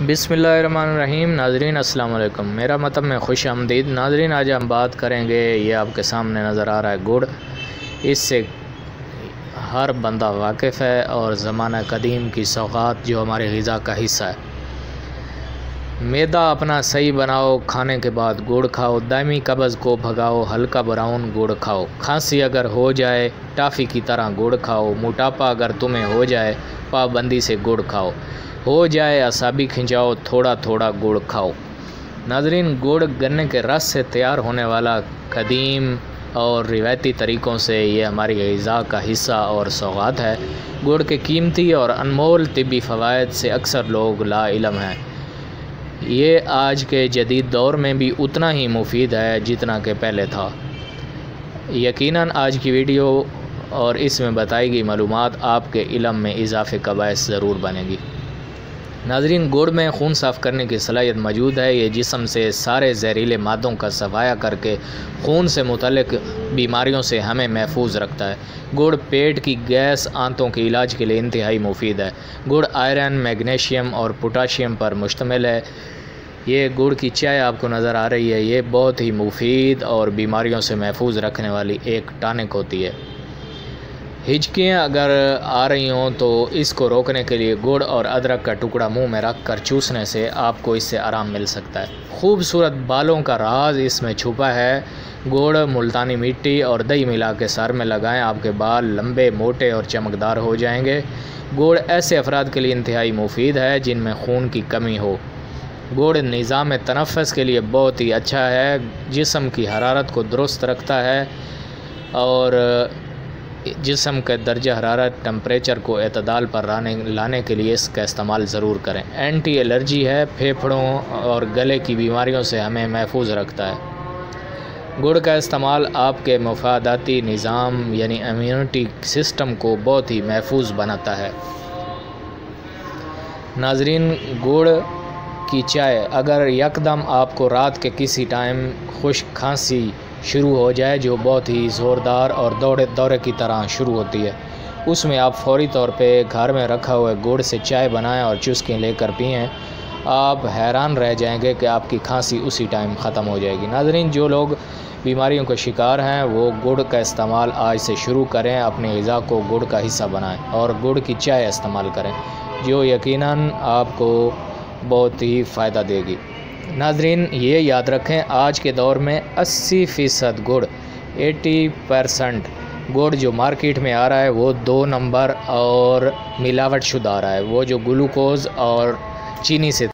बिस्मिल्लाहिर्रहमानिर्रहीम। नाज़रीन अस्सलाम वालेकुम। मेरा मतलब में खुश आमदीद। नाज़रीन आज हम बात करेंगे, ये आपके सामने नज़र आ रहा है गुड़। इससे हर बंदा वाकिफ़ है और ज़माना कदीम की सौगात जो हमारे ग़िज़ा का हिस्सा है। मैदा अपना सही बनाओ, खाने के बाद गुड़ खाओ, दायमी कब्ज़ को भगाओ, हल्का ब्राउन गुड़ खाओ। खांसी अगर हो जाए टाफ़ी की तरह गुड़ खाओ। मोटापा अगर तुम्हें हो जाए पाबंदी से गुड़ खाओ। हो जाए असाबी खिंचाओ, थोड़ा थोड़ा गुड़ खाओ। नाज़रीन गुड़ गन्ने के रस से तैयार होने वाला कदीम और रिवायती तरीक़ों से ये हमारी ग़िज़ा का हिस्सा और सौगात है। गुड़ के कीमती और अनमोल तिब्बी फ़वाइद से अक्सर लोग लाइल्म हैं। ये आज के जदीद दौर में भी उतना ही मुफीद है जितना कि पहले था। यकीनन आज की वीडियो और इसमें बताई गई मालूमात आपके इल्म में इजाफ़े का बायस ज़रूर बनेगी। नाज़रीन गुड़ में खून साफ़ करने की सलाहियत मौजूद है। ये जिस्म से सारे जहरीले मादों का सफाया करके खून से मुतल्लिक़ बीमारियों से हमें महफूज रखता है। गुड़ पेट की गैस आंतों के इलाज के लिए इंतहाई मुफीद है। गुड़ आयरन, मैग्नीशियम और पोटाशियम पर मुश्तमिल है। ये गुड़ की चाय आपको नज़र आ रही है, ये बहुत ही मुफीद और बीमारियों से महफूज रखने वाली एक टॉनिक होती है। हिचकियाँ अगर आ रही हों तो इसको रोकने के लिए गुड़ और अदरक का टुकड़ा मुंह में रख कर चूसने से आपको इससे आराम मिल सकता है। खूबसूरत बालों का राज इसमें छुपा है। गुड़, मुल्तानी मिट्टी और दही मिला के सर में लगाएं, आपके बाल लंबे, मोटे और चमकदार हो जाएंगे। गुड़ ऐसे अफराद के लिए इंतहाई मुफीद है जिनमें खून की कमी हो। गुड़ निज़ाम तनफ़्फ़ुस के लिए बहुत ही अच्छा है। जिस्म की हरारत को दुरुस्त रखता है और जिस्म के दर्जा हरारत टेम्परेचर को एतदाल पर लाने के लिए इसका इस्तेमाल ज़रूर करें। एंटी एलर्जी है, फेफड़ों और गले की बीमारियों से हमें महफूज रखता है। गुड़ का इस्तेमाल आपके मुफादाती निज़ाम यानी इम्यूनिटी सिस्टम को बहुत ही महफूज बनाता है। नाज़रीन गुड़ की चाय अगर यकदम आपको रात के किसी टाइम खुश्क खांसी शुरू हो जाए जो बहुत ही ज़ोरदार और दौरे की तरह शुरू होती है, उसमें आप फौरी तौर पे घर में रखा हुआ गुड़ से चाय बनाएं और चुस्की लेकर पिएं। आप हैरान रह जाएंगे कि आपकी खांसी उसी टाइम ख़त्म हो जाएगी। नाज़रीन जो लोग बीमारियों के शिकार हैं वो गुड़ का इस्तेमाल आज से शुरू करें। अपनी ग़िज़ा को गुड़ का हिस्सा बनाएं और गुड़ की चाय इस्तेमाल करें जो यकीनन आपको बहुत ही फ़ायदा देगी। नाज़रीन ये याद रखें आज के दौर में 80% गुड़ 80% गुड़ जो मार्केट में आ रहा है वो 2 नंबर और मिलावट शुदा आ रहा है। वो जो ग्लूकोज़ और चीनी से